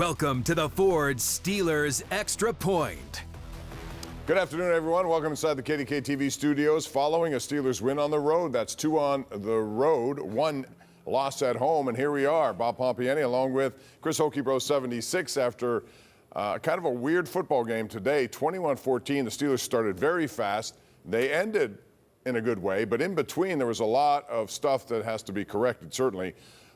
Welcome to the Ford Steelers Extra Point. Good afternoon, everyone. Welcome inside the KDKA TV studios. Following a Steelers win on the road, that's 2 on the road, 1 loss at home, and here we are. Bob Pompeani along with Chris Hoke, Bro 76 after kind of a weird football game today. 21-14, the Steelers started very fast. They ended in a good way, but in between there was a lot of stuff that has to be corrected, certainly.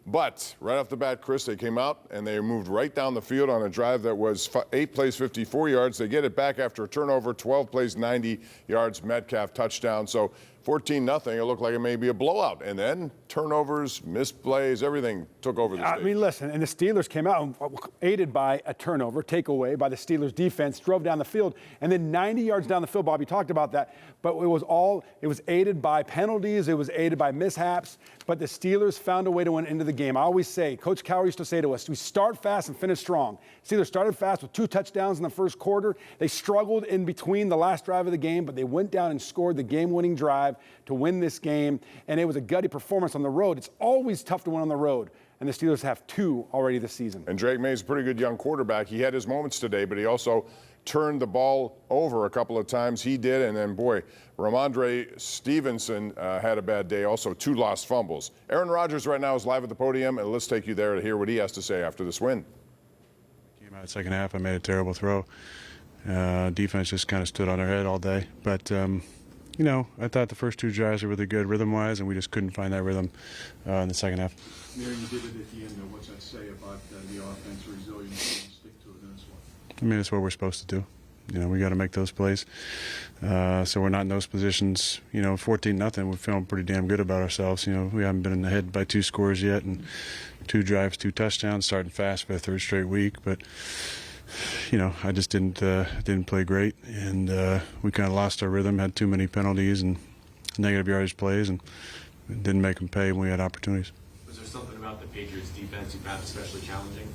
But right off the bat, Chris, they came out and they moved right down the field on a drive that was 8 plays, 54 yards. They get it back after a turnover, 12 plays, 90 yards, Metcalf touchdown. So 14-0, it looked like it may be a blowout. And then turnovers, missed plays, everything took over the stage. I mean, listen, and the Steelers came out aided by a turnover, takeaway by the Steelers defense, drove down the field, and then 90 yards down the field, Bobby talked about that, but it was aided by penalties, it was aided by mishaps, but the Steelers found a way to win into the game. I always say, Coach Cowher used to say to us, we start fast and finish strong. Steelers started fast with 2 touchdowns in the first quarter. They struggled in between the last drive of the game, but they went down and scored the game-winning drive to win this game, and it was a gutty performance on the road. It's always tough to win on the road, and the Steelers have 2 already this season. And Drake May's a pretty good young quarterback. He had his moments today, but he also turned the ball over a couple of times. He did, and then, boy, Ramondre Stevenson had a bad day, also 2 lost fumbles. Aaron Rodgers right now is live at the podium, and let's take you there to hear what he has to say after this win. Came out second half, I made a terrible throw. Defense just kind of stood on their head all day, but you know, I thought the first 2 drives were really good rhythm-wise, and we just couldn't find that rhythm in the second half. Mary, you did it at the end, though. What's that say about the offense resilience and stick to it in this one? I mean, it's what we're supposed to do. You know, we got to make those plays. So we're not in those positions. You know, 14-0, we're feeling pretty damn good about ourselves. You know, we haven't been ahead by 2 scores yet, and 2 drives, 2 touchdowns, starting fast for the 3rd straight week. But you know, I just didn't play great, and we kind of lost our rhythm, had too many penalties and negative yardage plays, and didn't make them pay when we had opportunities. Was there something about the Patriots defense you found especially challenging?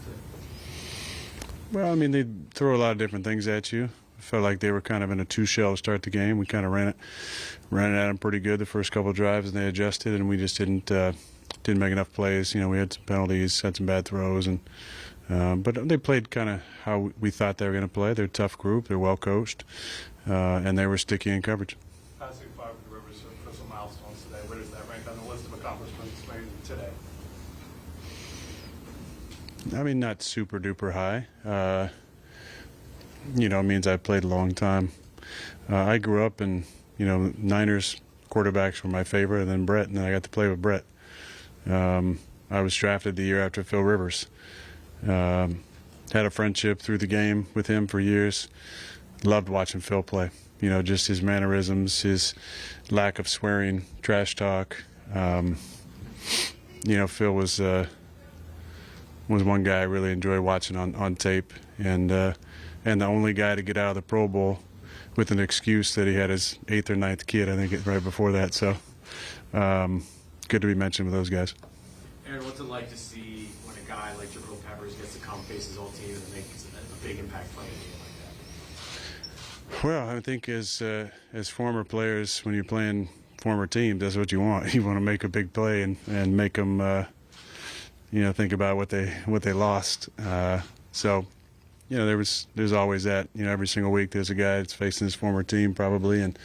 Well, I mean, they throw a lot of different things at you. I felt like they were kind of in a 2-shell to start the game. We kind of ran it at them pretty good the first couple of drives, and they adjusted, and we just didn't make enough plays. You know, we had some penalties, had some bad throws, and but they played kind of how we thought they were going to play. They're a tough group. They're well coached, and they were sticky in coverage. Passing 5 with the Rivers for some milestones today. Where does that rank on the list of accomplishments made today? I mean, not super duper high. You know, it means I played a long time. I grew up and, you know, Niners quarterbacks were my favorite, and then Brett, and then I got to play with Brett. I was drafted the year after Phil Rivers. Had a friendship through the game with him for years. Loved watching Phil play. You know, just his mannerisms, his lack of swearing, trash talk. You know, Phil was one guy I really enjoyed watching on tape, and the only guy to get out of the Pro Bowl with an excuse that he had his 8th or 9th kid, I think, right before that. So good to be mentioned with those guys. Aaron, what's it like to see when a guy like Jabrill Peppers gets to come face his old team and make a big impact playing a game like that? Well, I think as former players, when you're playing former teams, that's what you want. You want to make a big play and make them, you know, think about what they lost. So, you know, there's always that. You know, every single week there's a guy that's facing his former team probably, and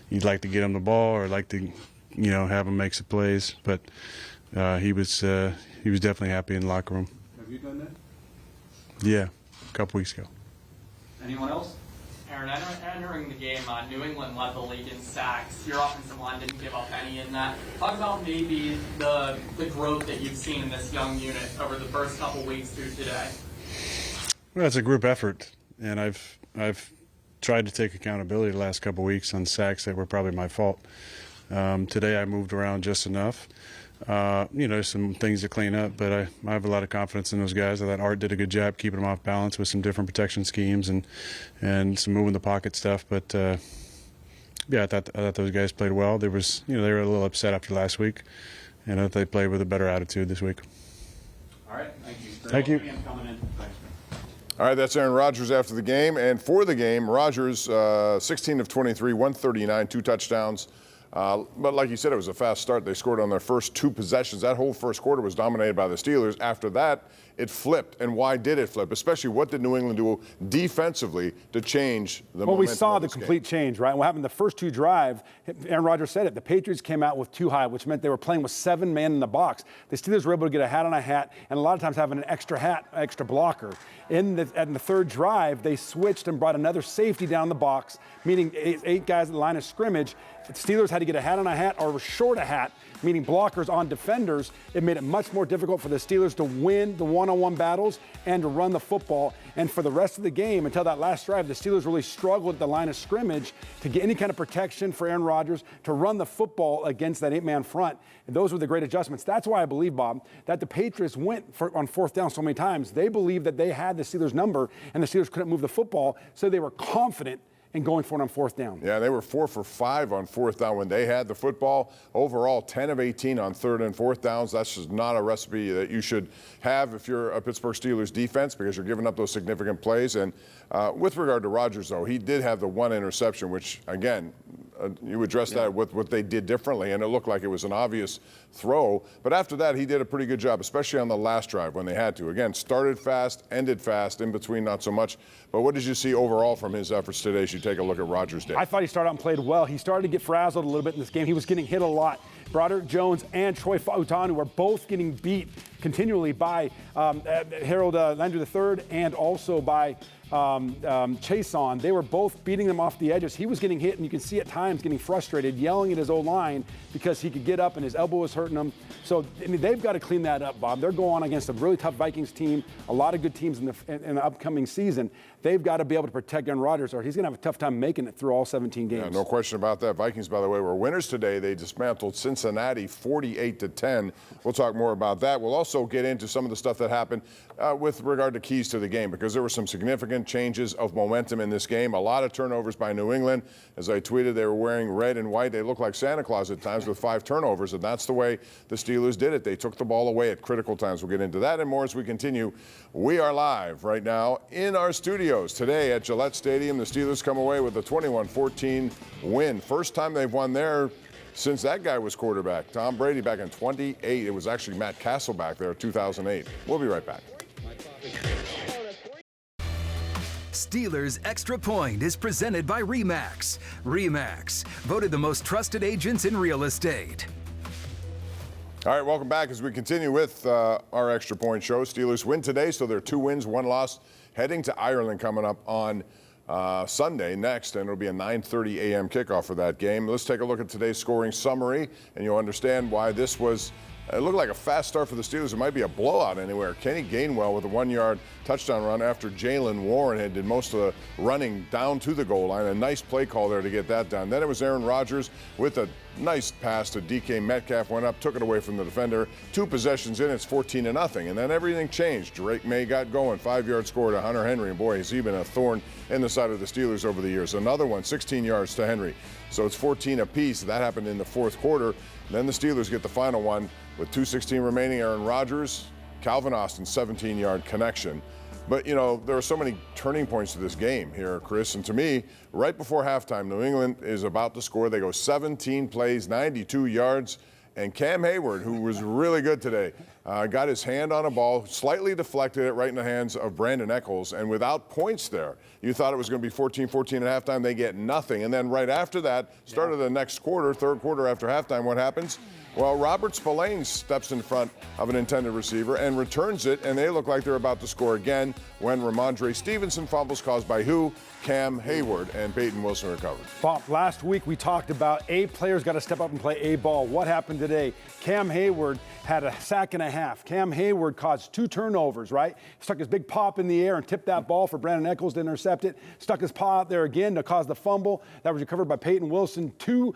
you'd like to get him the ball or like to, you know, have him make some plays. But he was definitely happy in the locker room. Have you done that? Yeah, a couple weeks ago. Anyone else? Aaron, entering the game, New England led the league in sacks. Your offensive line didn't give up any in that. Talk about maybe the growth that you've seen in this young unit over the first couple weeks through today. Well, it's a group effort, and I've tried to take accountability the last couple weeks on sacks that were probably my fault. Today I moved around just enough. You know, some things to clean up, but I have a lot of confidence in those guys. I thought Art did a good job keeping them off balance with some different protection schemes and some moving the pocket stuff. But yeah, I thought those guys played well. They were a little upset after last week, and I thought they played with a better attitude this week. All right, thank you. Thank you. Coming in. Thanks. All right, that's Aaron Rodgers after the game. And for the game, Rodgers, 16 of 23, 139, 2 touchdowns. But like you said, it was a fast start. They scored on their first 2 possessions. That whole first quarter was dominated by the Steelers. After that, it flipped. And why did it flip? Especially, what did New England do defensively to change the momentum? Well, we saw the game? complete change, right? What happened the first 2 drives, Aaron Rodgers said it, the Patriots came out with 2 high, which meant they were playing with 7 men in the box. The Steelers were able to get a hat on a hat, and a lot of times having an extra hat, extra blocker. In the 3rd drive, they switched and brought another safety down the box, meaning 8 guys at the line of scrimmage. The Steelers had to get a hat on a hat or short a hat, meaning blockers on defenders. It made it much more difficult for the Steelers to win the one-on-one battles and to run the football. And for the rest of the game, until that last drive, the Steelers really struggled at the line of scrimmage to get any kind of protection for Aaron Rodgers to run the football against that 8-man front. And those were the great adjustments. That's why I believe, Bob, that the Patriots went on 4th down so many times. They believed that they had the Steelers' number and the Steelers couldn't move the football, so they were confident and going for it on 4th down. Yeah, they were 4 for 5 on 4th down when they had the football. Overall, 10 of 18 on 3rd and 4th downs. That's just not a recipe that you should have if you're a Pittsburgh Steelers defense, because you're giving up those significant plays. And with regard to Rodgers, though, he did have the 1 interception, which, again, you addressed that with what they did differently, and it looked like it was an obvious throw. But after that, he did a pretty good job, especially on the last drive when they had to. Again, started fast, ended fast, in between not so much. But what did you see overall from his efforts today as you take a look at Rodgers' day? I thought he started out and played well. He started to get frazzled a little bit in this game. He was getting hit a lot. Broderick Jones and Troy Fautanu were both getting beat continually by Harold Landry III and also by Chason. They were both beating them off the edges. He was getting hit, and you can see at times getting frustrated, yelling at his O-line because he could get up and his elbow was hurting him. So, I mean, they've got to clean that up, Bob. They're going against a really tough Vikings team, a lot of good teams in the upcoming season. They've got to be able to protect Aaron Rodgers, or he's going to have a tough time making it through all 17 games. Yeah, no question about that. Vikings, by the way, were winners today. They dismantled Cincinnati 48-10. We'll talk more about that. We'll also get into some of the stuff that happened with regard to keys to the game, because there were some significant changes of momentum in this game. A lot of turnovers by New England. As I tweeted, they were wearing red and white. They looked like Santa Claus at times with 5 turnovers, and that's the way the Steelers did it. They took the ball away at critical times. We'll get into that and more as we continue. We are live right now in our studios today at Gillette Stadium. The Steelers come away with a 21-14 win. First time they've won there since that guy was quarterback, Tom Brady, back in 28. It was actually Matt Castle back there in 2008. We'll be right back. Steelers Extra Point is presented by RE/MAX. RE/MAX, voted the most trusted agents in real estate. All right, welcome back as we continue with our Extra Point show. Steelers win today, so they're 2 wins, 1 loss, heading to Ireland coming up on Sunday next, and it'll be a 9:30 a.m. kickoff for that game. Let's take a look at today's scoring summary, and you'll understand why this was. It looked like a fast start for the Steelers. It might be a blowout anywhere. Kenny Gainwell with a 1-yard touchdown run after Jalen Warren had did most of the running down to the goal line. A nice play call there to get that done. Then it was Aaron Rodgers with a nice pass to DK Metcalf, went up, took it away from the defender. 2 possessions in, it's 14-0. And then everything changed. Drake May got going, 5-yard score to Hunter Henry. And boy, has he been a thorn in the side of the Steelers over the years. Another one, 16 yards to Henry. So it's 14 apiece. That happened in the 4th quarter. Then the Steelers get the final one with 2:16 remaining. Aaron Rodgers, Calvin Austin, 17-yard connection. But, you know, there are so many turning points to this game here, Chris. And to me, right before halftime, New England is about to score. They go 17 plays, 92 yards. And Cam Heyward, who was really good today, got his hand on a ball, slightly deflected it right in the hands of Brandon Echols. And without points there, you thought it was going to be 14-14 at halftime. They get nothing. And then right after that, start of the next quarter, 3rd quarter after halftime, what happens? Well, Robert Spillane steps in front of an intended receiver and returns it, and they look like they're about to score again when Ramondre Stevenson fumbles caused by who? Cam Heyward, and Peyton Wilson recovered. Bob, last week we talked about A players got to step up and play A ball. What happened today? Cam Heyward had a sack and a half. Cam Heyward caused 2 turnovers, right? Stuck his big pop in the air and tipped that ball for Brandon Echols to intercept it. Stuck his paw out there again to cause the fumble. That was recovered by Peyton Wilson. 2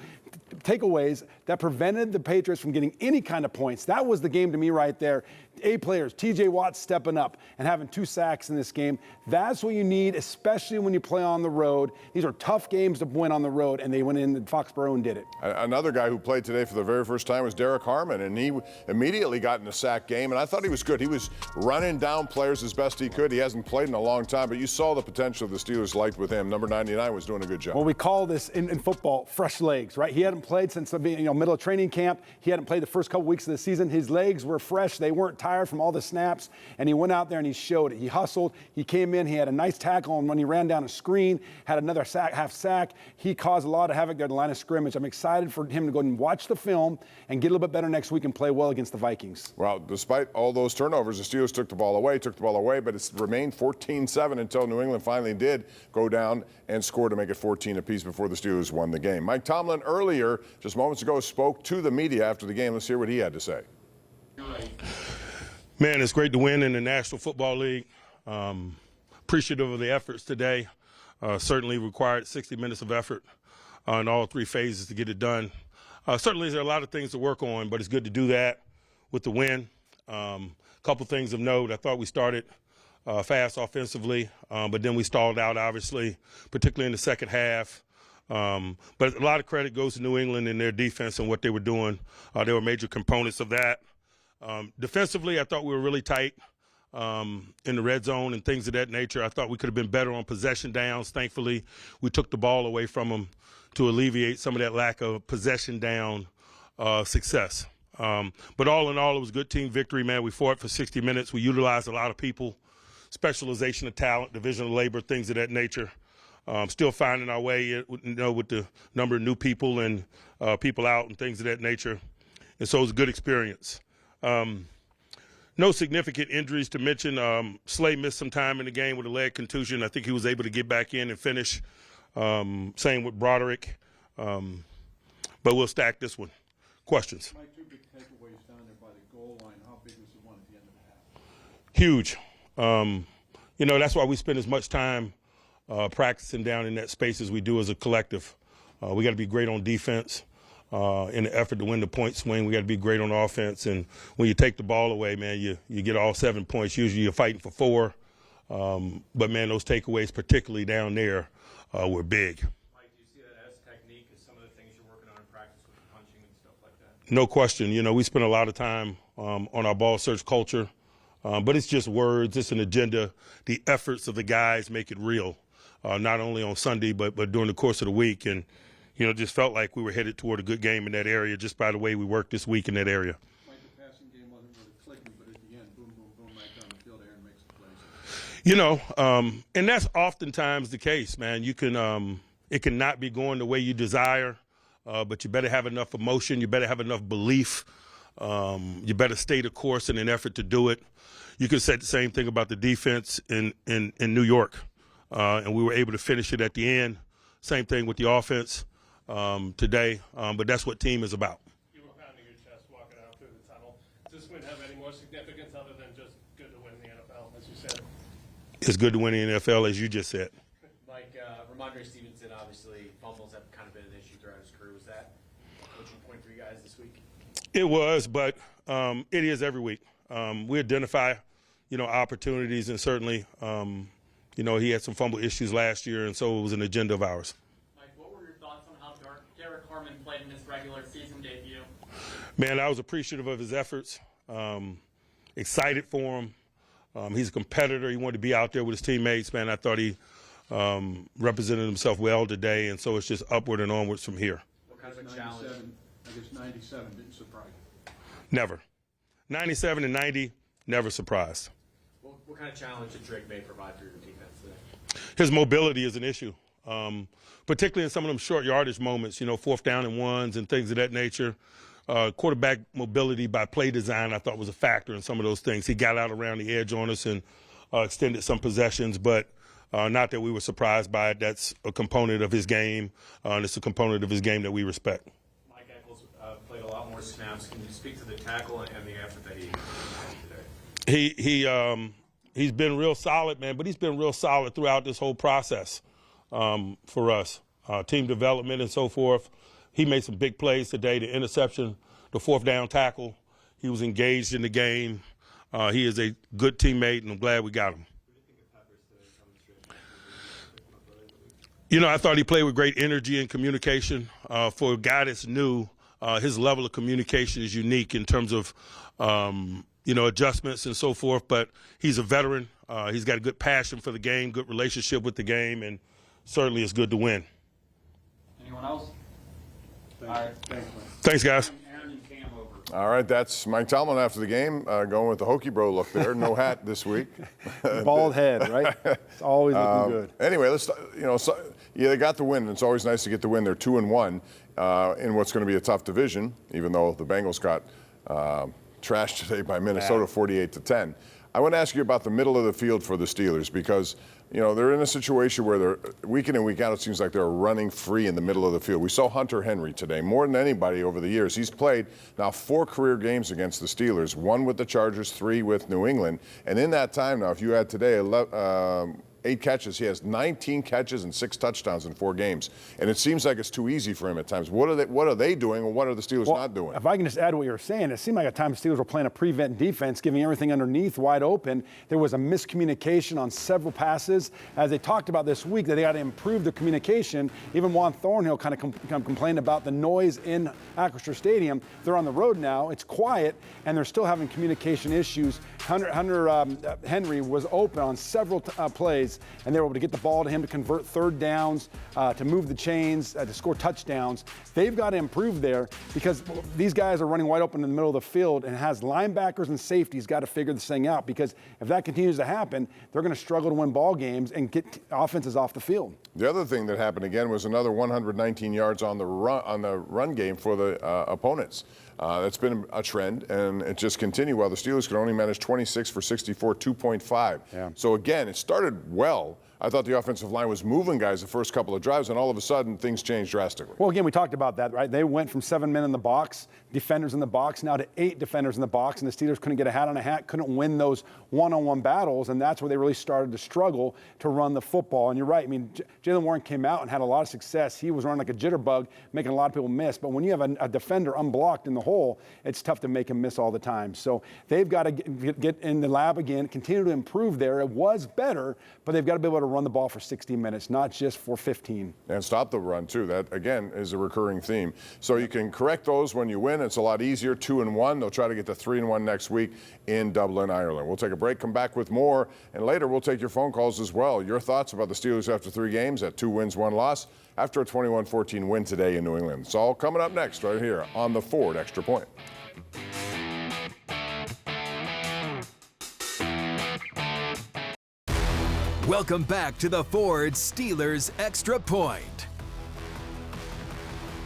takeaways that prevented the Patriots from getting any kind of points. That was the game to me right there. A players, TJ Watt stepping up and having 2 sacks in this game. That's what you need, especially when you play on the road. These are tough games to win on the road, and they went in Foxborough and did it. Another guy who played today for the very first time was Derrick Harmon, and he immediately got in a sack game, and I thought he was good. He was running down players as best he could. He hasn't played in a long time, but you saw the potential the Steelers liked with him. Number 99 was doing a good job. Well, we call this in football fresh legs, right? He hadn't played since the middle of training camp. He hadn't played the first couple weeks of the season. His legs were fresh. They weren't tired from all the snaps. And he went out there and he showed it. He hustled. He came in. He had a nice tackle. And when he ran down a screen, had another half sack. He caused a lot of havoc there at the line of scrimmage. I'm excited for him to go and watch the film and get a little bit better next week and play well against the Vikings. Well, despite all those turnovers, the Steelers took the ball away, but it's remained 14-7 until New England finally did go down and score to make it 14 apiece before the Steelers won the game. Mike Tomlin earlier, just moments ago, spoke to the media after the game. Let's hear what he had to say. Man, it's great to win in the National Football League. Appreciative of the efforts today. Certainly required 60 minutes of effort in all three phases to get it done. Certainly there are a lot of things to work on, but it's good to do that with the win. A couple things of note. I thought we started fast offensively, but then we stalled out, obviously, particularly in the second half. But a lot of credit goes to New England and their defense and what they were doing. They were major components of that. Defensively, I thought we were really tight in the red zone and things of that nature. I thought we could have been better on possession downs. Thankfully, we took the ball away from them to alleviate some of that lack of possession down success. But all in all, it was a good team victory, man. We fought for 60 minutes. We utilized a lot of people, specialization of talent, division of labor, things of that nature. Still finding our way, with the number of new people and people out and things of that nature. And so it was a good experience. No significant injuries to mention. Slay missed some time in the game with a leg contusion. I think he was able to get back in and finish. Same with Broderick. But we'll stack this one. Questions? My two big takeaways down there by the goal line. How big was the one at the end of the half? Huge. That's why we spend as much time practicing down in that space as we do as a collective. We got to be great on defense. In the effort to win the point swing, we got to be great on offense. And when you take the ball away, man, you get all 7 points. Usually you're fighting for 4. But, man, those takeaways, particularly down there, were big. Mike, do you see that as technique, as some of the things you're working on in practice with the punching and stuff like that? No question. We spend a lot of time on our ball search culture. But it's just words. It's an agenda. The efforts of the guys make it real, not only on Sunday but during the course of the week. And, just felt like we were headed toward a good game in that area just by the way we worked this week in that area. Mike, the passing game wasn't really clicking, but at the end, boom, boom, boom, right down the field, Aaron makes the plays. And that's oftentimes the case, man. You can it cannot be going the way you desire, but you better have enough emotion. You better have enough belief. You better stay the course in an effort to do it. You can say the same thing about the defense in New York, and we were able to finish it at the end. Same thing with the offense today, but that's what team is about. You were pounding your chest walking out through the tunnel. Does this win have any more significance other than just good to win in the NFL, as you said? It's good to win in the NFL, as you just said. Mike, Ramondre Stevenson, obviously, fumbles have kind of been an issue throughout his career. Was that a coaching point for you guys this week? It was, but it is every week. We identify, opportunities, and certainly, he had some fumble issues last year, and so it was an agenda of ours. Mike, what were your thoughts on how Derrick Harmon played in his regular season debut? Man, I was appreciative of his efforts, excited for him. He's a competitor. He wanted to be out there with his teammates, man. I thought he represented himself well today, and so it's just upward and onwards from here. What kind of a challenge? I guess 97 didn't surprise you. Never. 97 and 90, never surprised. What kind of challenge did Drake May provide for your defense today? His mobility is an issue, particularly in some of them short yardage moments, 4th down and 1s and things of that nature. Quarterback mobility by play design I thought was a factor in some of those things. He got out around the edge on us and extended some possessions, but not that we were surprised by it. That's a component of his game, and it's a component of his game that we respect. Mike Echols played a lot more snaps. Can you speak to the tackle and the effort that he had today? He's been real solid, man, but he's been real solid throughout this whole process for us, team development and so forth. He made some big plays today, the interception, the 4th down tackle. He was engaged in the game. He is a good teammate, and I'm glad we got him. I thought he played with great energy and communication. For a guy that's new, his level of communication is unique in terms of adjustments and so forth, but he's a veteran. He's got a good passion for the game, good relationship with the game, and certainly it's good to win. Anyone else? Thanks, guys. All right, that's Mike Tomlin after the game, going with the Hokey bro look there. No hat this week. Bald head, right? It's always looking good. Anyway, they got the win. It's always nice to get the win. They're 2-1 in what's going to be a tough division, even though the Bengals got trashed today by Minnesota 48-10. I want to ask you about the middle of the field for the Steelers because, they're in a situation where they're week in and week out, it seems like they're running free in the middle of the field. We saw Hunter Henry today, more than anybody over the years. He's played now 4 career games against the Steelers, 1 with the Chargers, 3 with New England. And in that time now, if you add today 8 catches, he has 19 catches and 6 touchdowns in 4 games. And it seems like it's too easy for him at times. What are they doing, or what are the Steelers not doing? If I can just add what you were saying, it seemed like at times the Steelers were playing a prevent defense, giving everything underneath wide open. There was a miscommunication on several passes. As they talked about this week, that they got to improve the communication. Even Juan Thornhill kind of complained about the noise in Acrisure Stadium. They're on the road now. It's quiet, and they're still having communication issues. Hunter Henry was open on several plays, and they were able to get the ball to him to convert third downs, to move the chains, to score touchdowns. They've got to improve there because these guys are running wide open in the middle of the field, and has linebackers and safeties got to figure this thing out, because if that continues to happen, they're going to struggle to win ball games and get offenses off the field. The other thing that happened again was another 119 yards on the run game for the opponents. That's been a trend, and it just continued while the Steelers could only manage 26 for 64, 2.5. Yeah. So again, it started well. I thought the offensive line was moving guys the first couple of drives, and all of a sudden things changed drastically. Well, again, we talked about that, right? They went from 7 men in the box, defenders in the box, now to 8 defenders in the box, and the Steelers couldn't get a hat on a hat, couldn't win those one-on-one battles, and that's where they really started to struggle to run the football. And you're right. I mean, Jaylen Warren came out and had a lot of success. He was running like a jitterbug, making a lot of people miss. But when you have a defender unblocked in the hole, it's tough to make him miss all the time. So they've got to get in the lab again, continue to improve there. It was better, but they've got to be able to run the ball for 60 minutes, not just for 15. And stop the run, too. That, again, is a recurring theme. So you can correct those when you win. It's a lot easier, 2-1. They'll try to get to 3-1 next week in Dublin, Ireland. We'll take a break, come back with more, and later we'll take your phone calls as well. Your thoughts about the Steelers after 3 games at 2 wins, 1 loss after a 21-14 win today in New England. It's all coming up next right here on the Ford Extra Point. Welcome back to the Ford Steelers Extra Point.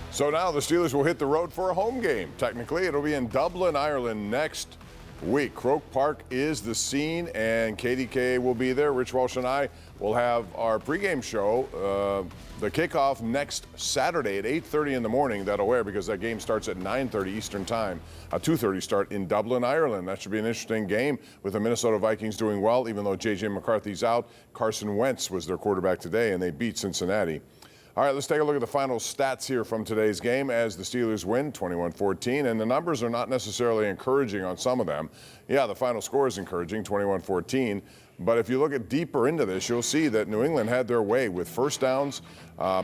So now the Steelers will hit the road for a home game. Technically, it'll be in Dublin, Ireland next week. Croke Park is the scene, and KDKA will be there. Rich Walsh and I will have our pregame show, the kickoff next Saturday at 8:30 in the morning. That'll air because that game starts at 9:30 Eastern Time. A 2:30 start in Dublin, Ireland. That should be an interesting game with the Minnesota Vikings doing well, even though J.J. McCarthy's out. Carson Wentz was their quarterback today, and they beat Cincinnati. All right, let's take a look at the final stats here from today's game as the Steelers win 21-14, and the numbers are not necessarily encouraging on some of them. Yeah, the final score is encouraging, 21-14, but if you look at deeper into this, you'll see that New England had their way with first downs,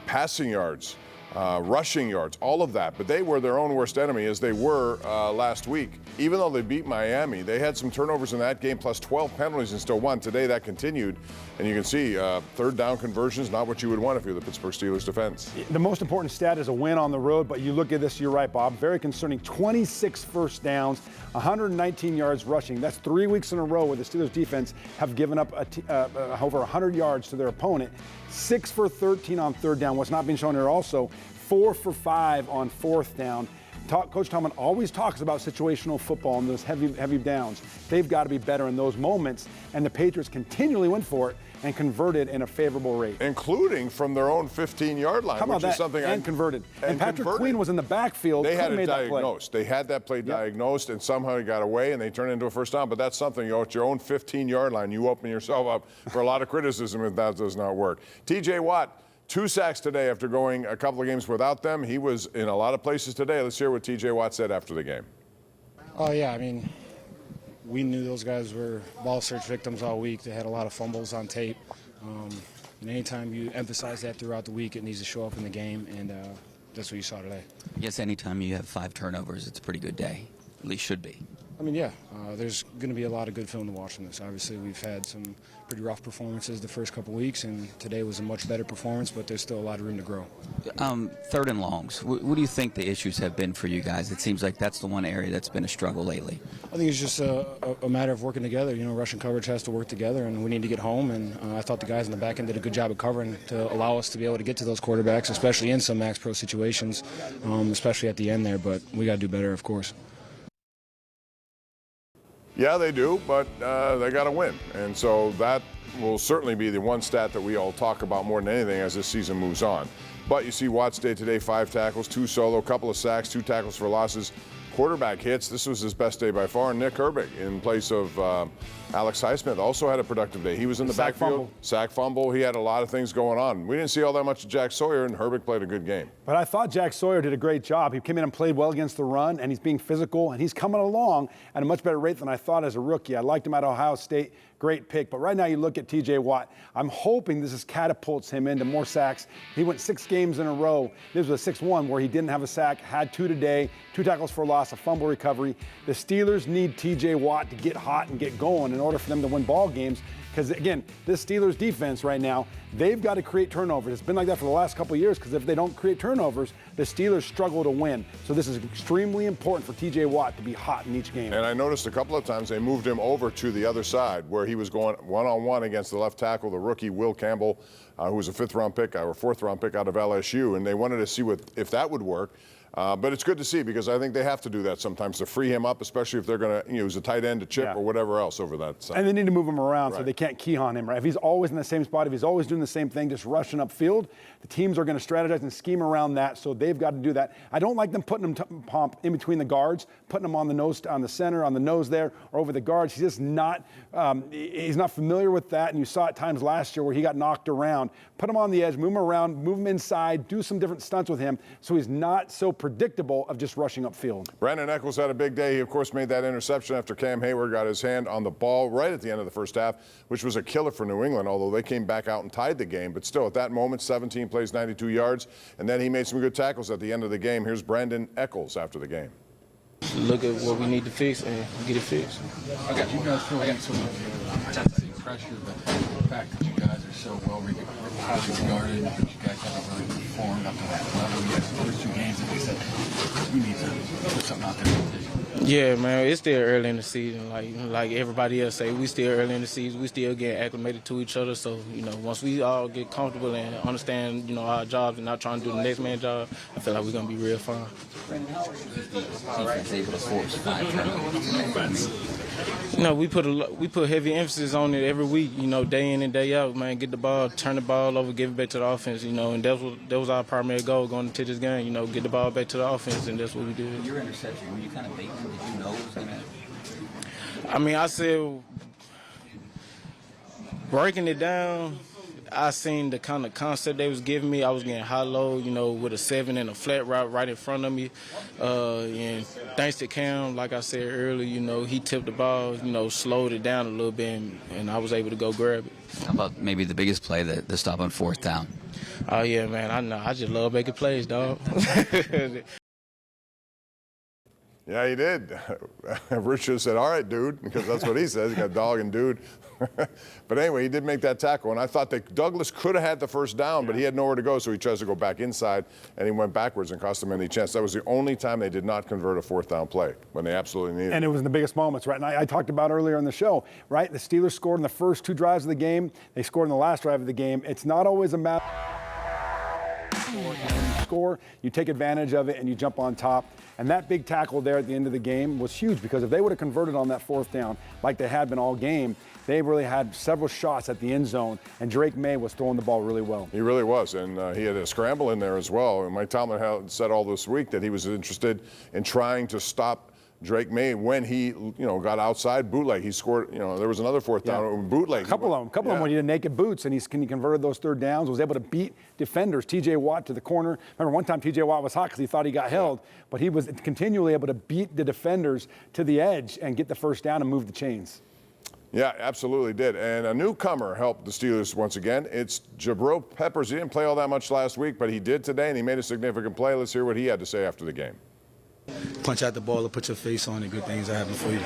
passing yards, rushing yards, all of that. But they were their own worst enemy, as they were last week. Even though they beat Miami, they had some turnovers in that game, plus 12 penalties and still won. Today that continued, and you can see third down conversions, not what you would want if you're the Pittsburgh Steelers defense. The most important stat is a win on the road, but you look at this, you're right, Bob, very concerning. 26 first downs, 119 yards rushing. That's 3 weeks in a row where the Steelers defense have given up over 100 yards to their opponent. 6 for 13 on third down. What's not being shown here also, 4 for 5 on fourth down. Coach Tomlin always talks about situational football and those heavy downs. They've got to be better in those moments, and the Patriots continually went for it and converted in a favorable rate. Including from their own 15-yard line, How about which that? is something and converted. And Patrick Queen was in the backfield. They had it made diagnosed. They had that play diagnosed, and somehow he got away, and they turned it into a first down. But that's something, at your own 15-yard line, you open yourself up for a lot of criticism if that does not work. T.J. Watt, 2 sacks today after going a couple of games without them. He was in a lot of places today. Let's hear what T.J. Watt said after the game. Oh, yeah, I mean, we knew those guys were ball search victims all week. They had a lot of fumbles on tape. And anytime you emphasize that throughout the week, it needs to show up in the game, and that's what you saw today. I guess anytime you have 5 turnovers, it's a pretty good day. At least should be. I mean, yeah, there's going to be a lot of good film to watch in this. Obviously, we've had some pretty rough performances the first couple weeks, and today was a much better performance, but there's still a lot of room to grow. Third and longs, what do you think the issues have been for you guys? It seems like that's the one area that's been a struggle lately. I think it's just a matter of working together. You know, rushing coverage has to work together, and we need to get home, and I thought the guys in the back end did a good job of covering to allow us to be able to get to those quarterbacks, especially in some max pro situations, especially at the end there, but we got to do better, of course. Yeah, they do, but they got to win. And so that will certainly be the one stat that we all talk about more than anything as this season moves on. But you see Watt's day today, 5 tackles, 2 solo, couple of sacks, 2 tackles for losses, quarterback hits. This was his best day by far. And Nick Herbig, in place of Alex Highsmith, also had a productive day. He was in the backfield, sack fumble. He had a lot of things going on. We didn't see all that much of Jack Sawyer, and Herbig played a good game. But I thought Jack Sawyer did a great job. He came in and played well against the run, and he's being physical, and he's coming along at a much better rate than I thought as a rookie. I liked him at Ohio State. Great pick. But right now you look at T.J. Watt. I'm hoping this catapults him into more sacks. He went 6 games in a row. This was a 6-1 where he didn't have a sack, had 2 today, 2 tackles for a loss, a fumble recovery. The Steelers need T.J. Watt to get hot and get going in order for them to win ball games. Because, again, this Steelers defense right now, they've got to create turnovers. It's been like that for the last couple of years because if they don't create turnovers, the Steelers struggle to win. So this is extremely important for T.J. Watt to be hot in each game. And I noticed a couple of times they moved him over to the other side where he was going one-on-one against the left tackle, the rookie Will Campbell, who was a 5th-round pick or 4th-round pick out of LSU. And they wanted to see if that would work. But it's good to see because I think they have to do that sometimes to free him up, especially if they're going to use a tight end to chip or whatever else over that side. And they need to move him around so they can't key on him, right? If he's always in the same spot, if he's always doing the same thing, just rushing upfield, the teams are going to strategize and scheme around that, so they've got to do that. I don't like them putting him in between the guards, putting him on the nose, on the center, on the nose there, or over the guards. He's just not he's not familiar with that, and you saw it times last year where he got knocked around. Put him on the edge, move him around, move him inside, do some different stunts with him so he's not so predictable of just rushing upfield. Brandon Echols had a big day. He, of course, made that interception after Cam Heyward got his hand on the ball right at the end of the first half, which was a killer for New England, although they came back out and tied the game. But still, at that moment, 17 plays, 92 yards, and then he made some good tackles at the end of the game. Here's Brandon Echols after the game. Look at what we need to fix and get it fixed. I got you guys feel like so much pressure, but the fact that you guys are so well highly regarded, but you guys haven't really performed up to that level. You guys, the first 2 games, and they said we need to put something out there. Yeah, man, it's still early in the season. Like everybody else say, we still early in the season. We still getting acclimated to each other. So, once we all get comfortable and understand, our jobs and not trying to do the next man's job, I feel like we're going to be real fine. Brandon, how is the defense able to force 5 turnovers? We put heavy emphasis on it every week, day in and day out, man. Get the ball, turn the ball over, give it back to the offense, and that was our primary goal going into this game, get the ball back to the offense, and that's what we did. Your interception, were you kind of baiting? Did you know it was going to? I mean, I said, breaking it down, I seen the kind of concept they was giving me. I was getting high-low, with a 7 and a flat route right in front of me. And thanks to Cam, like I said earlier, he tipped the ball, slowed it down a little bit, and I was able to go grab it. How about maybe the biggest play, the stop on 4th down? Oh, yeah, man, I know. I just love making plays, dog. Yeah, he did. Rich just said, all right, dude, because that's what he says. He got dog and dude. But anyway, he did make that tackle, and I thought that Douglas could have had the first down, but he had nowhere to go, so he tries to go back inside, and he went backwards and cost them any chance. That was the only time they did not convert a 4th down play, when they absolutely needed it. And it was in the biggest moments, right? And I talked about earlier in the show, right? The Steelers scored in the first 2 drives of the game. They scored in the last drive of the game. It's not always a matter of score. You take advantage of it, and you jump on top. And that big tackle there at the end of the game was huge because if they would have converted on that 4th down like they had been all game, they really had several shots at the end zone, and Drake May was throwing the ball really well. He really was, and he had a scramble in there as well. And Mike Tomlin had said all this week that he was interested in trying to stop Drake May when he, got outside bootleg. He scored, there was another 4th down bootleg. A couple of them when he did naked boots, and he converted those 3rd downs, was able to beat defenders. T.J. Watt to the corner. Remember one time T.J. Watt was hot because he thought he got held, but he was continually able to beat the defenders to the edge and get the 1st down and move the chains. Yeah, absolutely did. And a newcomer helped the Steelers once again. It's Jabrill Peppers. He didn't play all that much last week, but he did today, and he made a significant play. Let's hear what he had to say after the game. punch out the ball or put your face on it, good things are happening for you.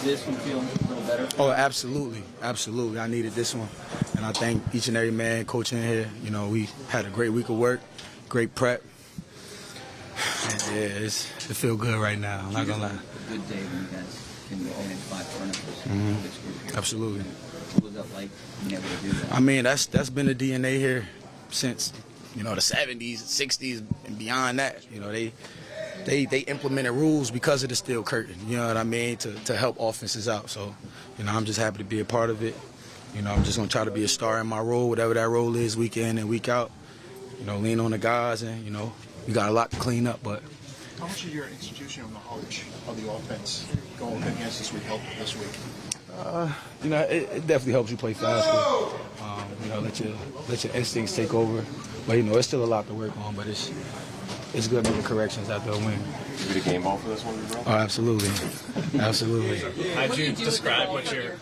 This one feel a little better? Oh, absolutely. Absolutely. I needed this one. And I thank each and every man coaching here. You know, we had a great week of work, great prep. And yeah, it feels good right now. I'm not going to lie. A good day when you guys can go 0-5 turnovers. This group here. Absolutely. What was that like being able to do that? I mean, that's been the DNA here since, you know, the 70s, 60s, and beyond that. You know, they implemented rules because of the steel curtain, you know what I mean, to help offenses out. So, you know, I'm just happy to be a part of it. You know, I'm just going to try to be a star in my role, whatever that role is, week in and week out. You know, lean on the guys, and, you know, we got a lot to clean up. But how much of your institutional knowledge of the offense going against this week helped this week? You know, it definitely helps you play faster. You know, let your instincts take over. But, you know, it's still a lot to work on, but it's good making corrections after a win. You get a game ball for this one, bro? Oh, absolutely. Absolutely. How'd you describe what you're...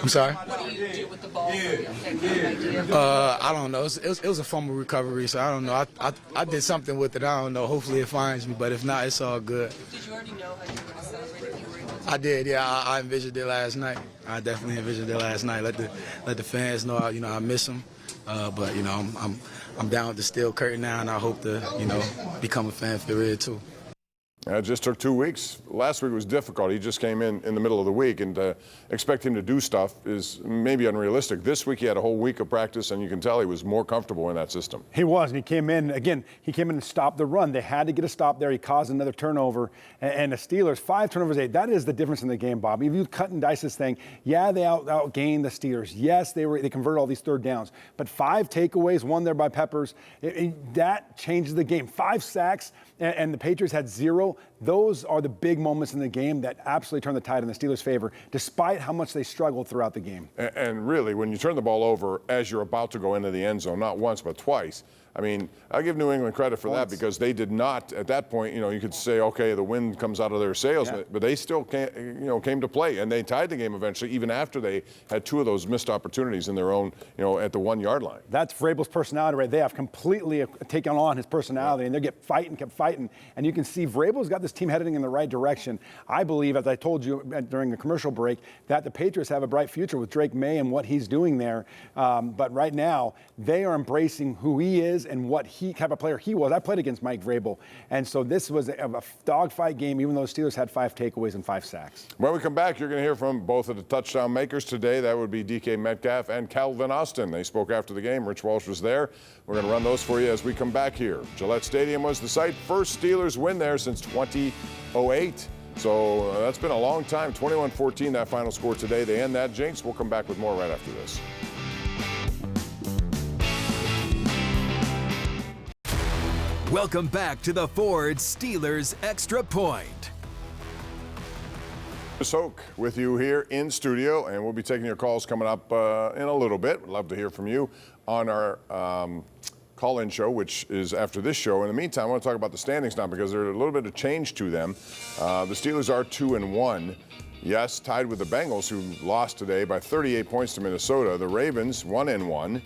I'm sorry? What do you do with the ball? I don't know. It was a fumble recovery, so I don't know. I did something with it. I don't know. Hopefully it finds me, but if not, it's all good. Did you already know how you were going to celebrate if you were able to? I did, yeah. I envisioned it last night. I definitely envisioned it last night. Let the fans know, you know, I miss them. But, you know, I'm down with the steel curtain now, and I hope to, you know, become a fan for it too. It just took 2 weeks. Last week was difficult. He just came in the middle of the week, and to expect him to do stuff is maybe unrealistic. This week he had a whole week of practice, and you can tell he was more comfortable in that system. He was, and he came in and stopped the run. They had to get a stop there. He caused another turnover, and the Steelers, 5 turnovers, 8. That is the difference in the game, Bob. If you cut and dice this thing, yeah, they outgained the Steelers. Yes, they converted all these third downs, but 5 takeaways, 1 there by Peppers, that changes the game. 5 sacks, and the Patriots had 0. Those are the big moments in the game that absolutely turn the tide in the Steelers' favor, despite how much they struggled throughout the game. And really, when you turn the ball over as you're about to go into the end zone, not once but twice, I mean, I give New England credit for that because they did not, at that point, you know, you could say, okay, the wind comes out of their sails, but they still came to play, and they tied the game eventually, even after they had 2 of those missed opportunities in their own, you know, at the 1-yard line. That's Vrabel's personality, right? They have completely taken on his personality, and they kept fighting, and you can see Vrabel's got this team heading in the right direction. I believe, as I told you during the commercial break, that the Patriots have a bright future with Drake May and what he's doing there. But right now, they are embracing who he is and what type of player he was. I played against Mike Vrabel, and so this was a dogfight game, even though the Steelers had 5 takeaways and 5 sacks. When we come back, you're going to hear from both of the touchdown makers today. That would be DK Metcalf and Calvin Austin. They spoke after the game. Rich Walsh was there. We're going to run those for you as we come back here. Gillette Stadium was the site. First Steelers win there since 2008. So that's been a long time. 21-14, that final score today. They end that jinx. We'll come back with more right after this. Welcome back to the Ford Steelers Extra Point. Chris Hoke with you here in studio, and we'll be taking your calls coming up in a little bit. We'd love to hear from you on our call-in show, which is after this show. In the meantime, I want to talk about the standings now because there's a little bit of change to them. The Steelers are 2-1. Yes, tied with the Bengals, who lost today by 38 points to Minnesota. The Ravens 1-1.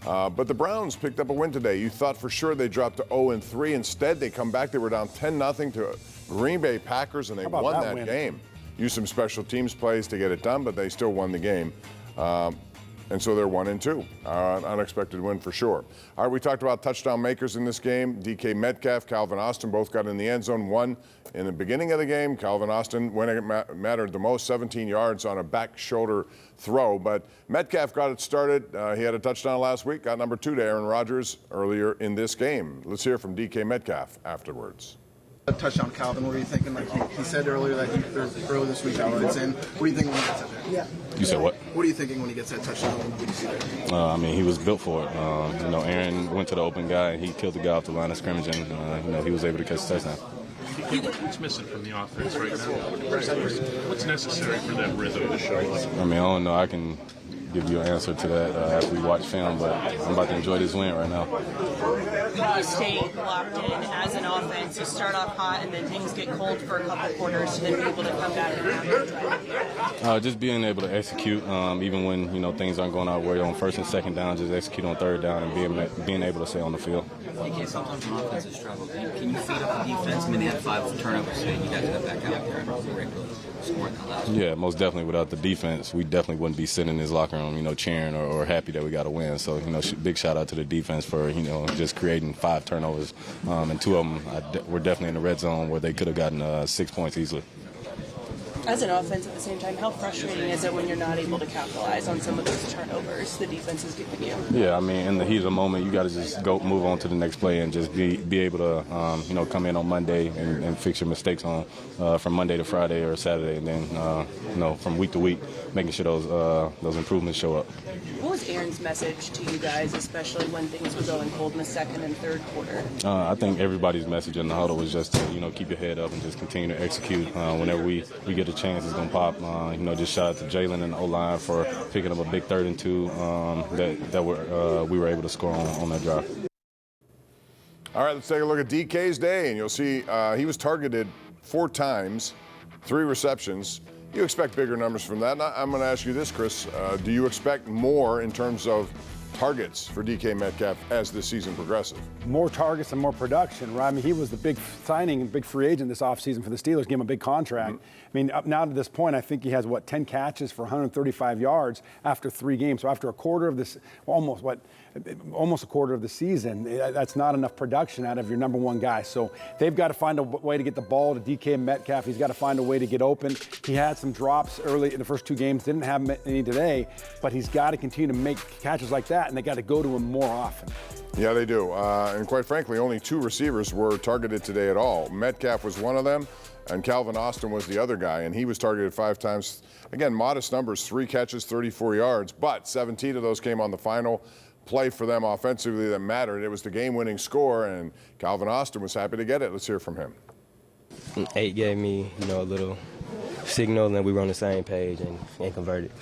But the Browns picked up a win today. You thought for sure they dropped to 0-3. Instead, they come back. They were down 10-0 to Green Bay Packers, and they won that game. Used some special teams plays to get it done, but they still won the game. And so they're 1-2. An unexpected win for sure. All right, we talked about touchdown makers in this game. DK Metcalf, Calvin Austin both got in the end zone. One in the beginning of the game. Calvin Austin, when it mattered the most, 17 yards on a back shoulder throw. But Metcalf got it started. He had a touchdown last week. Got number 2 to Aaron Rodgers earlier in this game. Let's hear from DK Metcalf afterwards. A touchdown, Calvin. What are you thinking? Like he said earlier that earlier this week, it's in. What do you think when he gets it there? Yeah. You said what? What are you thinking when he gets that touchdown? What do you see there? I mean, he was built for it. You know, Aaron went to the open guy and he killed the guy off the line of scrimmage, and you know, he was able to catch the touchdown. What's missing from the offense right now? What's necessary for that rhythm to show up? I mean, I don't know. I can give you an answer to that after we watch film, but I'm about to enjoy this win right now. How do you stay locked in as an offense? You start off hot and then things get cold for a couple quarters to then be able to come back and Just being able to execute, even when things aren't going our way on first and second down, just execute on third down and being able to stay on the field. Sometimes an offensive struggle. Can you feed up the defense? I mean, they had 5 turnovers today. You got to go back out there and were able to score in that last one. Yeah, most definitely. Without the defense, we definitely wouldn't be sitting in this locker room, cheering or happy that we got a win. So, big shout out to the defense for, just creating 5 turnovers. And 2 of them were definitely in the red zone where they could have gotten 6 points easily. As an offense at the same time, how frustrating is it when you're not able to capitalize on some of those turnovers the defense is giving you? Yeah, I mean, in the heat of the moment, you got to just move on to the next play and just be able to, come in on Monday and fix your mistakes from Monday to Friday or Saturday, and then, from week to week, making sure those improvements show up. What was Aaron's message to you guys, especially when things were going cold in the second and third quarter? I think everybody's message in the huddle was just to, keep your head up and just continue to execute. Whenever we get a chance, it's going to pop. Just shout out to Jalen and the O-line for picking up a big 3rd and 2 that we were able to score on that drive. All right, let's take a look at DK's day, and you'll see he was targeted 4 times, 3 receptions. You expect bigger numbers from that. Now, I'm going to ask you this, Chris. Do you expect more in terms of targets for DK Metcalf as this season progresses? More targets and more production, right? I mean, he was the big signing and big free agent this offseason for the Steelers, gave him a big contract. I mean, up now to this point, I think he has, 10 catches for 135 yards after 3 games. So after a quarter of this, almost a quarter of the season, that's not enough production out of your number 1 guy. So they've got to find a way to get the ball to DK Metcalf. He's got to find a way to get open. He had some drops early in the first 2 games, didn't have any today, but he's got to continue to make catches like that, and they got to go to him more often. Yeah, they do. And quite frankly, only 2 receivers were targeted today at all. Metcalf was one of them, and Calvin Austin was the other guy, and he was targeted 5 times. Again, modest numbers, 3 catches, 34 yards, but 17 of those came on the final play for them offensively that mattered. It was the game-winning score, and Calvin Austin was happy to get it. Let's hear from him. 8 gave me, a little signal that we were on the same page and converted.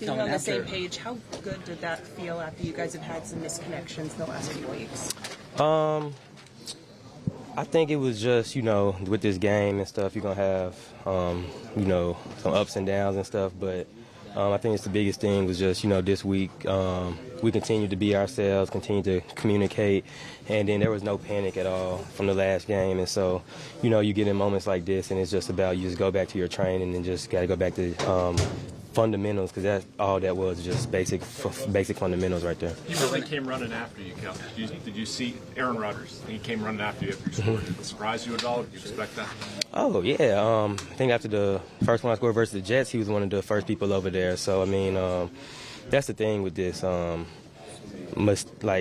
Being on the same page, how good did that feel after you guys have had some misconnections the last few weeks? I think it was just, with this game and stuff, you're going to have, some ups and downs and stuff. But I think it's the biggest thing was just, this week we continued to be ourselves, continued to communicate, and then there was no panic at all from the last game. And so, you get in moments like this, and it's just about you just go back to your training and just got to go back to fundamentals, because that's all that was, just basic fundamentals right there. You really came running after you, Cal. Did you see Aaron Rodgers? He came running after you after you scored. Did it surprise you at all? Did you expect that? Oh, yeah. I think after the first one I scored versus the Jets, he was one of the first people over there. So, I mean, that's the thing with this.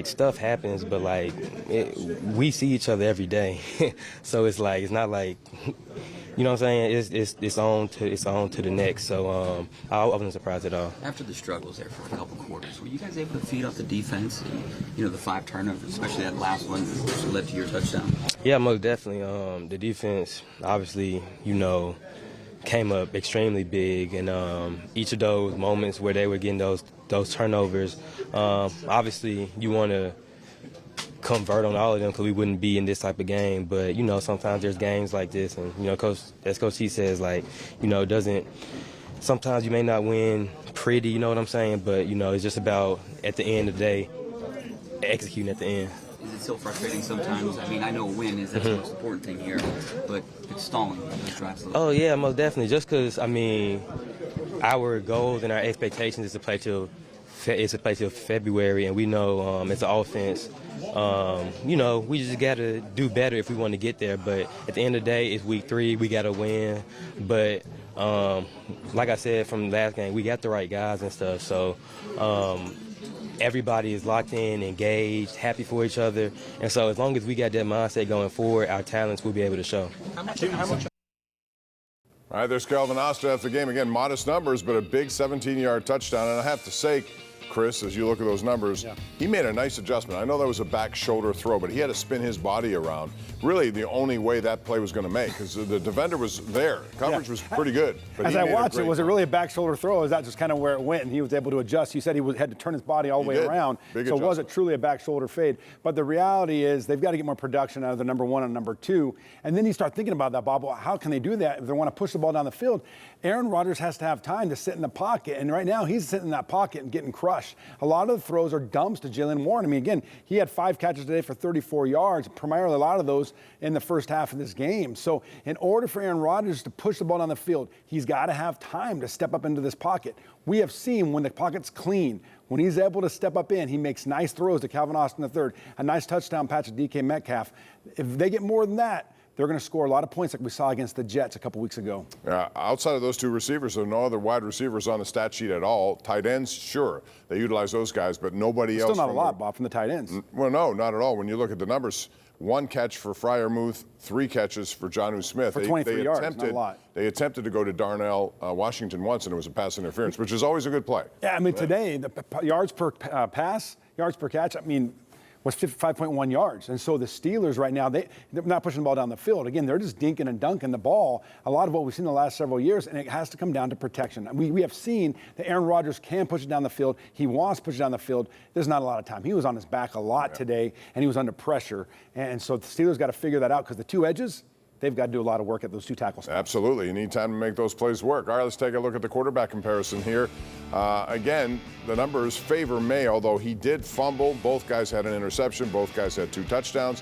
Stuff happens, but, we see each other every day. So it's not like... You know what I'm saying? It's on to the next. So I wasn't surprised at all. After the struggles there for a couple quarters, were you guys able to feed off the defense and the 5 turnovers, especially that last one which led to your touchdown? Yeah, most definitely. The defense obviously came up extremely big, and each of those moments where they were getting those turnovers, obviously you want to convert on all of them because we wouldn't be in this type of game. But, sometimes there's games like this, and, as Coach T says, sometimes you may not win pretty, you know what I'm saying? But, it's just about, at the end of the day, executing at the end. Is it still frustrating sometimes? I mean, I know a win is the most important thing here, but it's stalling those drives a little. Oh, yeah, most definitely. Just because, our goals and our expectations is to play till February, and we know it's an offense. We just got to do better if we want to get there. But at the end of the day, it's week 3. We got to win. But like I said from the last game, we got the right guys and stuff. So everybody is locked in, engaged, happy for each other. And so as long as we got that mindset going forward, our talents will be able to show. How much? All right, there's Calvin Austin after the game. Again, modest numbers, but a big 17-yard touchdown. And I have to say, Chris, as you look at those numbers, he made a nice adjustment. I know that was a back shoulder throw, but he had to spin his body around. Really, the only way that play was going to make, because the defender was there. Coverage was pretty good. But as I watched it, was it really a back shoulder throw, or is that just kind of where it went and he was able to adjust? He said he had to turn his body all the way around. So was it truly a back shoulder fade? But the reality is they've got to get more production out of the number 1 and number 2. And then you start thinking about that, Bob. Well, how can they do that if they want to push the ball down the field? Aaron Rodgers has to have time to sit in the pocket. And right now he's sitting in that pocket and getting crushed. A lot of the throws are dumps to Jaylen Warren. I mean, again, he had 5 catches today for 34 yards, primarily a lot of those in the first half of this game. So in order for Aaron Rodgers to push the ball down the field, he's got to have time to step up into this pocket. We have seen when the pocket's clean, when he's able to step up in, he makes nice throws to Calvin Austin III, a nice touchdown patch to DK Metcalf. If they get more than that, they're going to score a lot of points like we saw against the Jets a couple weeks ago. Outside of those 2 receivers, there are no other wide receivers on the stat sheet at all. Tight ends, sure, they utilize those guys, but nobody else. Still not a lot, Bob, from the tight ends. Well, no, not at all. When you look at the numbers, 1 catch for Freiermuth, 3 catches for Jonnu Smith. For 23 yards, not a lot. They attempted to go to Darnell Washington once, and it was a pass interference, which is always a good play. Yeah, I mean, today, the yards per pass, yards per catch, I mean, was 55.1 yards. And so the Steelers right now, they're not pushing the ball down the field. Again, they're just dinking and dunking the ball, a lot of what we've seen in the last several years, and it has to come down to protection. We have seen that Aaron Rodgers can push it down the field. He wants to push it down the field. There's not a lot of time. He was on his back a lot today, and he was under pressure. And so the Steelers got to figure that out because the 2 edges, they've got to do a lot of work at those 2 tackle spots. Absolutely. You need time to make those plays work. All right, let's take a look at the quarterback comparison here. Again, the numbers favor May, although he did fumble. Both guys had an interception. Both guys had 2 touchdowns.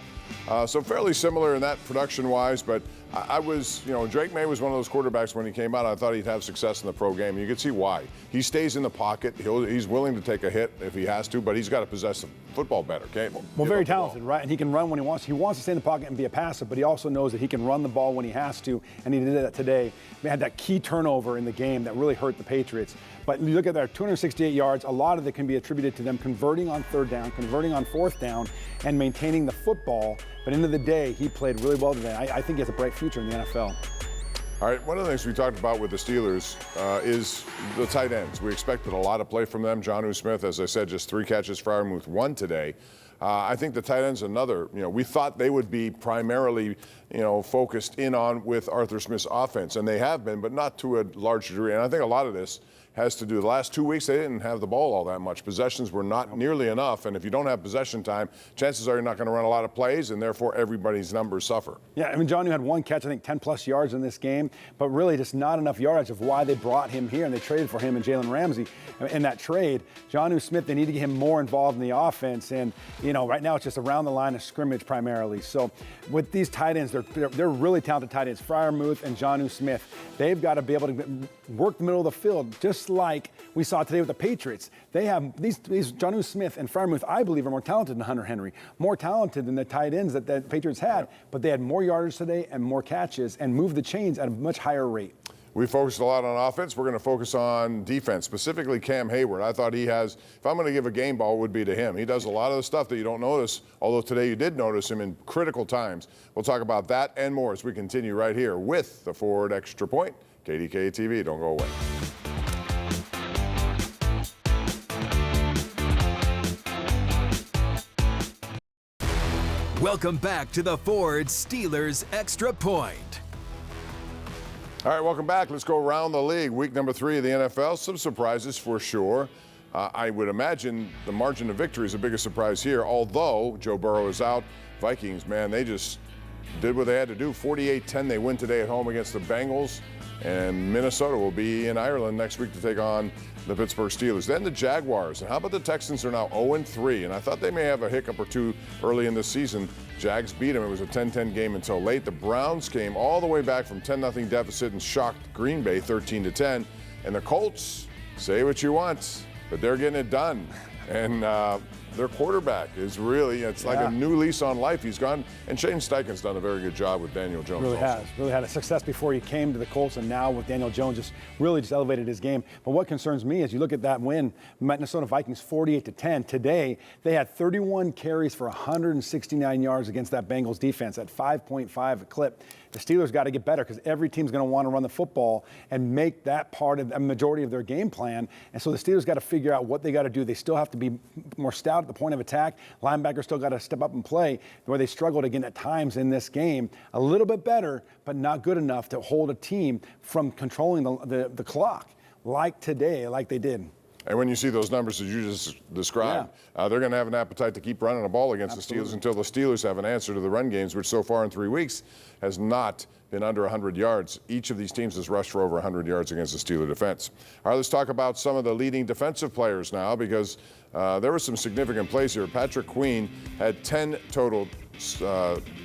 So fairly similar in that production-wise, but I was, Drake May was one of those quarterbacks when he came out. I thought he'd have success in the pro game. You could see why. He stays in the pocket. He's willing to take a hit if he has to, but he's got to possess the football better. Well, very talented, right? And he can run when he wants. He wants to stay in the pocket and be a passer, but he also knows that he can run the ball when he has to, and he did that today. They had that key turnover in the game that really hurt the Patriots. But you look at their 268 yards, a lot of it can be attributed to them converting on 3rd down, converting on 4th down, and maintaining the football. But end of the day, he played really well today. I think he has a bright future in the NFL. All right, one of the things we talked about with the Steelers is the tight ends. We expected a lot of play from them. Jonnu Smith, as I said, just 3 catches, Freiermuth 1 today. I think the tight ends another, we thought they would be primarily, focused in on with Arthur Smith's offense, and they have been, but not to a large degree. And I think a lot of this has to do, the last 2 weeks, they didn't have the ball all that much. Possessions were not nearly enough, and if you don't have possession time, chances are you're not going to run a lot of plays, and therefore everybody's numbers suffer. Yeah, I mean, Jonnu had 1 catch, I think 10-plus yards in this game, but really just not enough yardage of why they brought him here, and they traded for him and Jalen Ramsey in that trade. Jonnu Smith, they need to get him more involved in the offense, and, right now it's just around the line of scrimmage primarily. So with these tight ends, they're really talented tight ends, Freiermuth and Jonnu Smith. They've got to be able to work the middle of the field, just like we saw today with the Patriots. They have these Jonnu Smith and Freiermuth, I believe, are more talented than Hunter Henry, more talented than the tight ends that the Patriots had, but they had more yardage today and more catches and moved the chains at a much higher rate. We focused a lot on offense. We're going to focus on defense, specifically Cam Heyward. I thought he has, if I'm going to give a game ball, it would be to him. He does a lot of the stuff that you don't notice, although today you did notice him in critical times. We'll talk about that and more as we continue right here with the Forward Extra Point. KDKA TV, don't go away. Welcome back to the Ford Steelers Extra Point. All right, welcome back. Let's go around the league. Week number 3 of the NFL. Some surprises for sure. I would imagine the margin of victory is the biggest surprise here. Although Joe Burrow is out, Vikings, man, they just did what they had to do. 48-10, they win today at home against the Bengals. And Minnesota will be in Ireland next week to take on the Pittsburgh Steelers. Then the Jaguars. And how about the Texans are now 0-3? And I thought they may have a hiccup or two early in the season. Jags beat them. It was a 10-10 game until late. The Browns came all the way back from 10-0 deficit and shocked Green Bay 13-10. And the Colts, say what you want, but they're getting it done. And their quarterback is really, it's like a new lease on life. He's gone, and Shane Steichen's done a very good job with Daniel Jones. Really had a success before he came to the Colts, and now with Daniel Jones just elevated his game. But what concerns me is you look at that win, Minnesota Vikings 48-10. Today, they had 31 carries for 169 yards against that Bengals defense at 5.5 a clip. The Steelers got to get better because every team's going to want to run the football and make that part of a majority of their game plan. And so the Steelers got to figure out what they got to do. They still have to be more stout at the point of attack. Linebackers still got to step up and play, where they struggled again at times in this game. A little bit better, but not good enough to hold a team from controlling the clock like today, like they did. And when you see those numbers that you just described, they're going to have an appetite to keep running the ball against the Steelers until the Steelers have an answer to the run games, which so far in 3 weeks has not been under 100 yards. Each of these teams has rushed for over 100 yards against the Steeler defense. All right, let's talk about some of the leading defensive players now, because there were some significant plays here. Patrick Queen had 10 total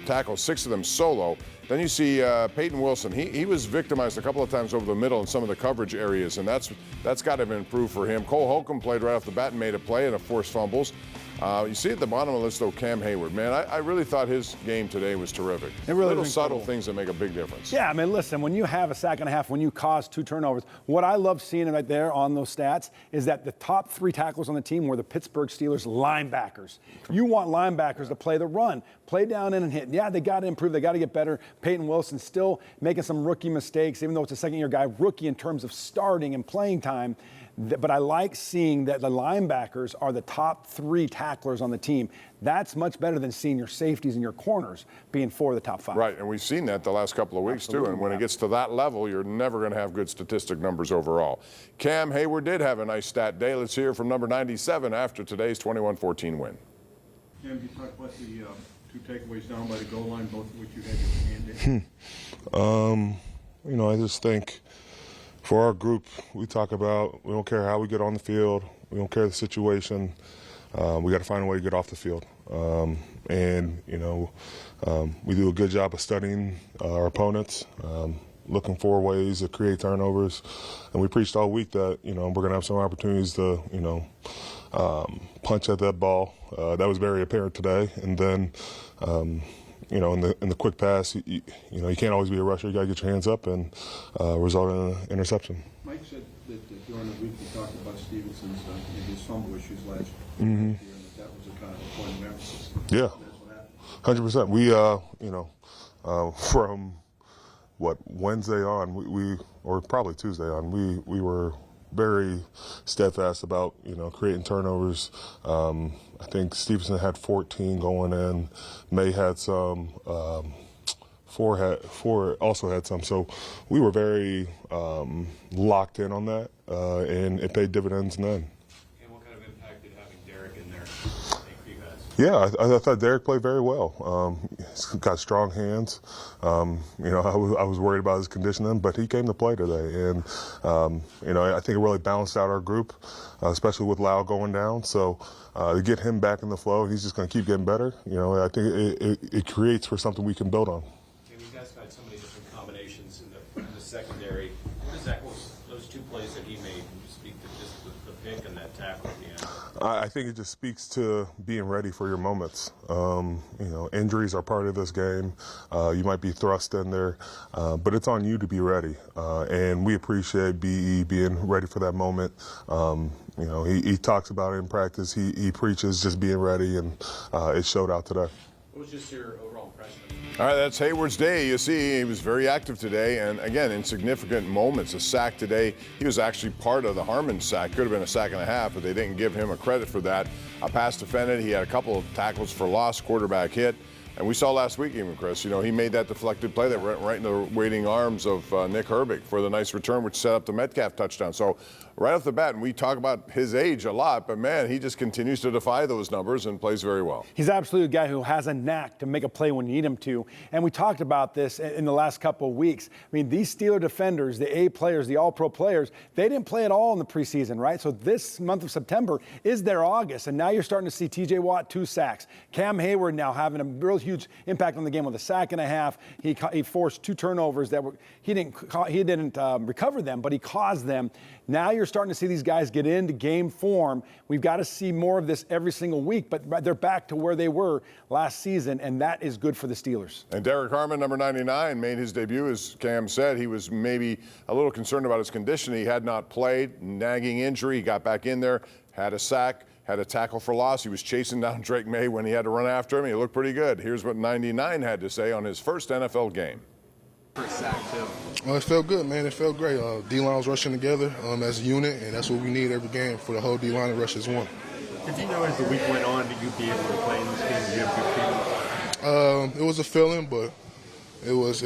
tackles, 6 of them solo. Then you see Peyton Wilson. He was victimized a couple of times over the middle in some of the coverage areas, and that's got to improve for him. Cole Holcomb played right off the bat and made a play and forced fumbles. You see at the bottom of the list, though, Cam Heyward. Man, I really thought his game today was terrific. Little subtle things that make a big difference. Yeah, I mean, listen, when you have a sack and a half, when you cause 2 turnovers, what I love seeing right there on those stats is that the top 3 tacklers on the team were the Pittsburgh Steelers linebackers. You want linebackers to play the run, play down in and hit. Yeah, they got to improve. They got to get better. Peyton Wilson still making some rookie mistakes, even though it's a second-year guy, rookie in terms of starting and playing time. But I like seeing that the linebackers are the top 3 tacklers on the team. That's much better than seeing your safeties and your corners being 4 of the top 5. Right, and we've seen that the last couple of weeks, too. And when it gets to that level, you're never going to have good statistic numbers overall. Cam Heyward did have a nice stat day. Let's hear from number 97 after today's 21-14 win. Cam, you talked about the 2 takeaways down by the goal line, both of which you had your hand in. You know, I just think for our group, we talk about we don't care how we get on the field, we don't care the situation. We got to find a way to get off the field. And, you know, we do a good job of studying our opponents, looking for ways to create turnovers. And we preached all week that, you know, we're going to have some opportunities to, you know, punch at that ball. That was very apparent today. And then, you know, in the quick pass, you know, you can't always be a rusher. You got to get your hands up and result in an interception. Mike said that during the week you talked about Stevenson's his fumble issues last year, Mm-hmm. and that was a kind of a point of emphasis. Yeah, 100%. We, you know, from Wednesday on, or probably Tuesday on, we were very steadfast about, you know, creating turnovers. I think Stevenson had 14 going in. May had some. Four also had some. So we were very locked in on that, and it paid dividends then. And what kind of impact did having Derrick in there make for you guys? Yeah, I thought Derrick played very well. He's got strong hands. You know, I was worried about his conditioning, but he came to play today. And, you know, I think it really balanced out our group, especially with Lau going down. So to get him back in the flow, he's just going to keep getting better. You know, I think it creates for something we can build on. You guys had so many different combinations in the secondary. What is that? Those 2 plays that he made? Can you speak to just the pick and that tackle at the end? I think it just speaks to being ready for your moments. You know, injuries are part of this game. You might be thrust in there, but it's on you to be ready. And we appreciate BE being ready for that moment. You know, he talks about it in practice. He preaches just being ready, and it showed out today. What was just your overall impression? All right, that's Heyward's day. You see, he was very active today, and again, in significant moments. A sack today. He was actually part of the Harmon sack. Could have been a sack and a half, but they didn't give him a credit for that. A pass defended. He had a couple of tackles for loss, quarterback hit. And we saw last week even, Chris, you know, he made that deflected play that went right in the waiting arms of Nick Herbig for the nice return, which set up the Metcalf touchdown. So right off the bat, and we talk about his age a lot, but man, he just continues to defy those numbers and plays very well. He's absolutely a guy who has a knack to make a play when you need him to. And we talked about this in the last couple of weeks. I mean, these Steeler defenders, the A players, the all-pro players, they didn't play at all in the preseason, right? So this month of September is their August, and now you're starting to see T.J. Watt, 2 sacks. Cam Heyward now having a real huge impact on the game with a sack and a half. He forced 2 turnovers that he didn't recover them, but he caused them. Now you're starting to see these guys get into game form. We've got to see more of this every single week, but they're back to where they were last season, and that is good for the Steelers. And Derrick Harmon, number 99, made his debut. As Cam said, he was maybe a little concerned about his condition. He had not played, nagging injury. He got back in there, had a sack, had a tackle for loss. He was chasing down Drake May when he had to run after him. He looked pretty good. Here's what 99 had to say on his first NFL game. First sack, too. Well, it felt good, man. It felt great. D-line was rushing together as a unit, and that's what we need every game for the whole D-line to rush as one. Did you know as the week went on that you'd be able to play in this game? Did you have good feelings? It was a feeling, but it was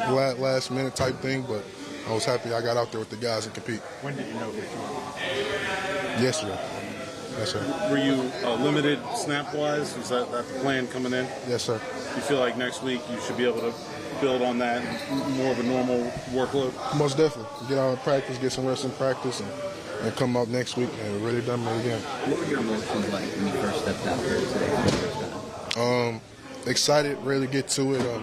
last minute type thing. But I was happy I got out there with the guys and compete. When did you know that you were? Yesterday. Yes, sir. Were you limited snap-wise? Was that the plan coming in? Yes, sir. You feel like next week you should be able to build on that, more of a normal workload? Most definitely. Get out and practice, get some rest in practice, and come up next week and really dominate again. What were your emotions like when you first stepped out there today? Excited, ready to get to it. A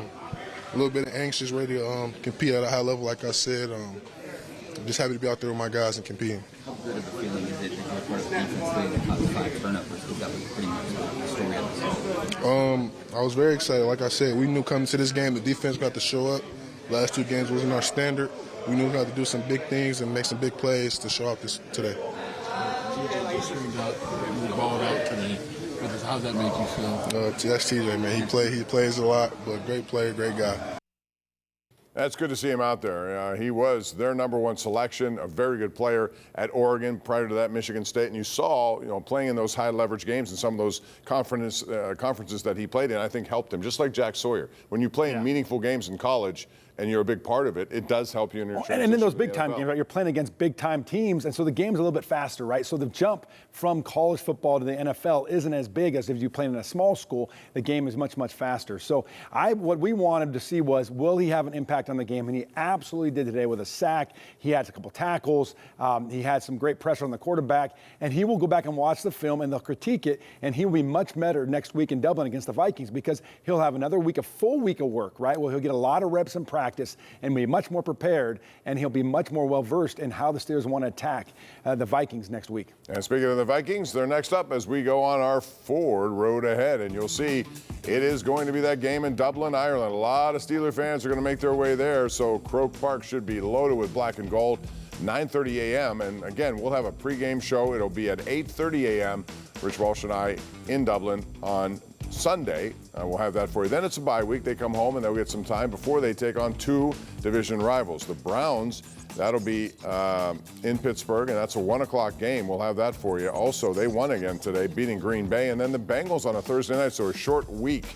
little bit anxious, ready to compete at a high level, like I said. I'm just happy to be out there with my guys and competing. How good of a feeling is it that you're part of the defense today that caused 5 turnovers? Because that was pretty much the story of the season. I was very excited. Like I said, we knew coming to this game the defense got to show up. Last 2 games wasn't our standard. We knew we had to do some big things and make some big plays to show up today. TJ streamed out and balled out today. How does that make you feel? That's TJ, man. He plays a lot, but great player, great guy. That's good to see him out there. He was their #1 selection, a very good player at Oregon, prior to that Michigan State. And you saw, playing in those high leverage games and some of those conferences that he played in, I think helped him, just like Jack Sawyer. When you play in meaningful games in college and you're a big part of it, it does help you in your transition. And in those big-time games, right, you're playing against big-time teams, and so the game's a little bit faster, right? So the jump from college football to the NFL isn't as big as if you play in a small school. The game is much, much faster. So what we wanted to see was, will he have an impact on the game? And he absolutely did today with a sack. He had a couple tackles. He had some great pressure on the quarterback. And he will go back and watch the film, and they'll critique it, and he will be much better next week in Dublin against the Vikings because he'll have another full week of work, right? Well, he'll get a lot of reps in practice and be much more prepared, and he'll be much more well-versed in how the Steelers want to attack the Vikings next week. And speaking of the Vikings, they're next up as we go on our forward road ahead, and you'll see it is going to be that game in Dublin, Ireland. A lot of Steeler fans are going to make their way there, so Croke Park should be loaded with black and gold. 9:30 a.m. And again, we'll have a pregame show. It'll be at 8:30 a.m. Rich Walsh and I in Dublin on Sunday. We'll have that for you. Then it's a bye week. They come home and they'll get some time before they take on 2 division rivals. The Browns, that'll be in Pittsburgh, and that's a 1 o'clock game. We'll have that for you. Also, they won again today, beating Green Bay. And then the Bengals on a Thursday night, so a short week.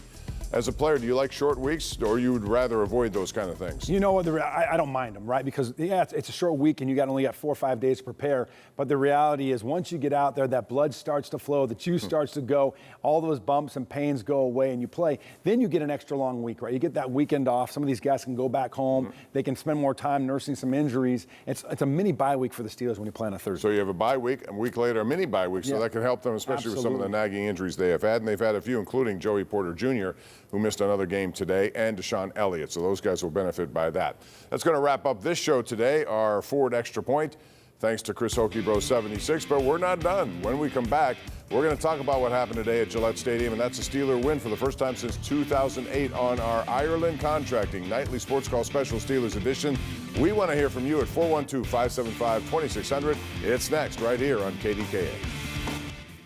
As a player, do you like short weeks, or you would rather avoid those kind of things? You know what? I don't mind them, right? Because, it's a short week, and you only got 4 or 5 days to prepare. But the reality is, once you get out there, that blood starts to flow, the juice starts to go, all those bumps and pains go away, and you play. Then you get an extra long week, right? You get that weekend off. Some of these guys can go back home. They can spend more time nursing some injuries. It's a mini bye week for the Steelers when you play on a Thursday. So you have a bye week, a week later a mini bye week, so that can help them, especially with some of the nagging injuries they have had. And they've had a few, including Joey Porter Jr., who missed another game today, and Deshaun Elliott. So those guys will benefit by that. That's going to wrap up this show today, our Forward Extra Point. Thanks to Chris Hoke, Bro 76, but we're not done. When we come back, we're going to talk about what happened today at Gillette Stadium, and that's a Steeler win for the first time since 2008 on our Ireland Contracting Nightly Sports Call Special Steelers edition. We want to hear from you at 412-575-2600. It's next right here on KDKA.